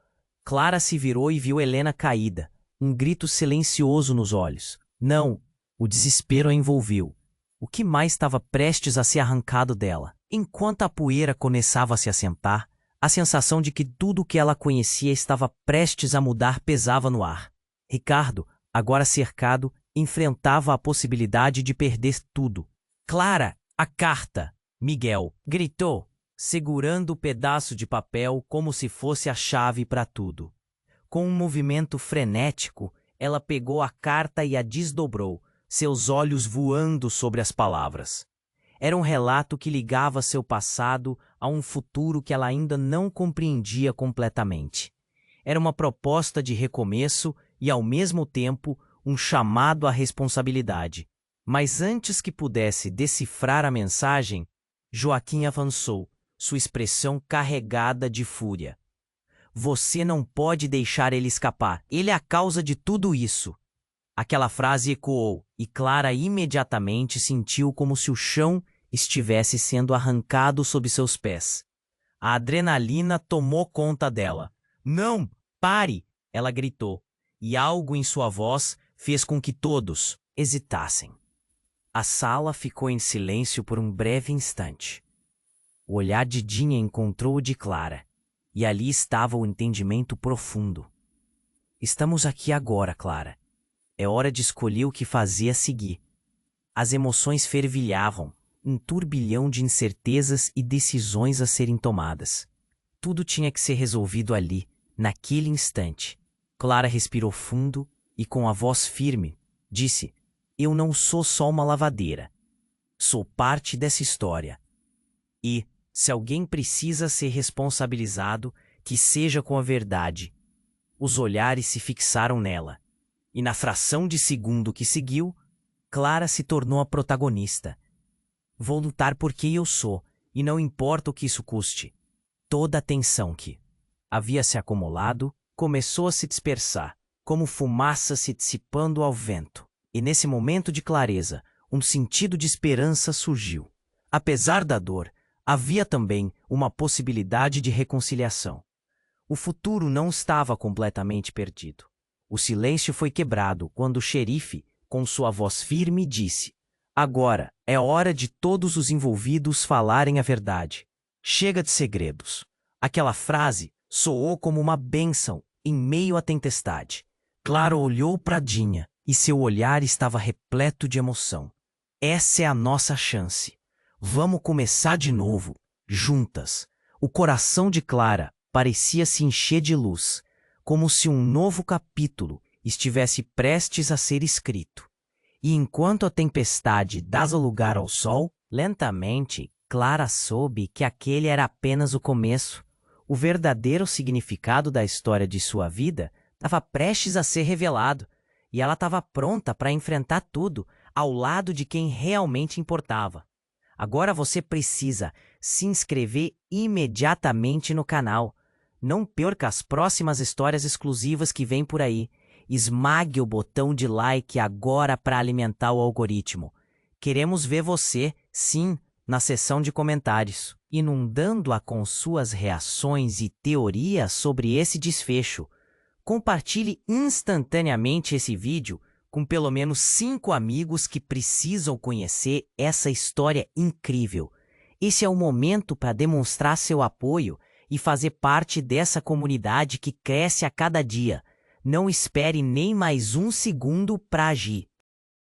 Clara se virou e viu Helena caída, um grito silencioso nos olhos. Não, o desespero a envolveu. O que mais estava prestes a ser arrancado dela? Enquanto a poeira começava a se assentar, a sensação de que tudo o que ela conhecia estava prestes a mudar pesava no ar. Ricardo, agora cercado, enfrentava a possibilidade de perder tudo. Clara, a carta! Miguel gritou, segurando o pedaço de papel como se fosse a chave para tudo. Com um movimento frenético, ela pegou a carta e a desdobrou, seus olhos voando sobre as palavras. Era um relato que ligava seu passado a um futuro que ela ainda não compreendia completamente. Era uma proposta de recomeço e, ao mesmo tempo, um chamado à responsabilidade. Mas antes que pudesse decifrar a mensagem, Joaquim avançou, sua expressão carregada de fúria. Você não pode deixar ele escapar. Ele é a causa de tudo isso. Aquela frase ecoou e Clara imediatamente sentiu como se o chão estivesse sendo arrancado sob seus pés. A adrenalina tomou conta dela. Não, pare! Ela gritou, e algo em sua voz fez com que todos hesitassem. A sala ficou em silêncio por um breve instante. O olhar de Dinha encontrou o de Clara, e ali estava o entendimento profundo. Estamos aqui agora, Clara. É hora de escolher o que fazer a seguir. As emoções fervilhavam, um turbilhão de incertezas e decisões a serem tomadas. Tudo tinha que ser resolvido ali, naquele instante. Clara respirou fundo e, com a voz firme, disse: Eu não sou só uma lavadeira. Sou parte dessa história. E, se alguém precisa ser responsabilizado, que seja com a verdade. Os olhares se fixaram nela. E na fração de segundo que seguiu, Clara se tornou a protagonista. Vou lutar porque eu sou, e não importa o que isso custe. Toda a tensão que havia se acumulado começou a se dispersar, como fumaça se dissipando ao vento. E nesse momento de clareza, um sentido de esperança surgiu. Apesar da dor, havia também uma possibilidade de reconciliação. O futuro não estava completamente perdido. O silêncio foi quebrado quando o xerife, com sua voz firme, disse: Agora é hora de todos os envolvidos falarem a verdade. Chega de segredos. Aquela frase soou como uma bênção em meio à tempestade. Clara olhou para Dinha e seu olhar estava repleto de emoção. Essa é a nossa chance. Vamos começar de novo, juntas. O coração de Clara parecia se encher de luz, como se um novo capítulo estivesse prestes a ser escrito. E enquanto a tempestade dava lugar ao sol, lentamente, Clara soube que aquele era apenas o começo. O verdadeiro significado da história de sua vida estava prestes a ser revelado, e ela estava pronta para enfrentar tudo ao lado de quem realmente importava. Agora você precisa se inscrever imediatamente no canal. Não perca as próximas histórias exclusivas que vêm por aí. Esmague o botão de like agora para alimentar o algoritmo. Queremos ver você, sim, na seção de comentários, inundando-a com suas reações e teorias sobre esse desfecho. Compartilhe instantaneamente esse vídeo com pelo menos 5 amigos que precisam conhecer essa história incrível. Esse é o momento para demonstrar seu apoio e fazer parte dessa comunidade que cresce a cada dia. Não espere nem mais um segundo para agir.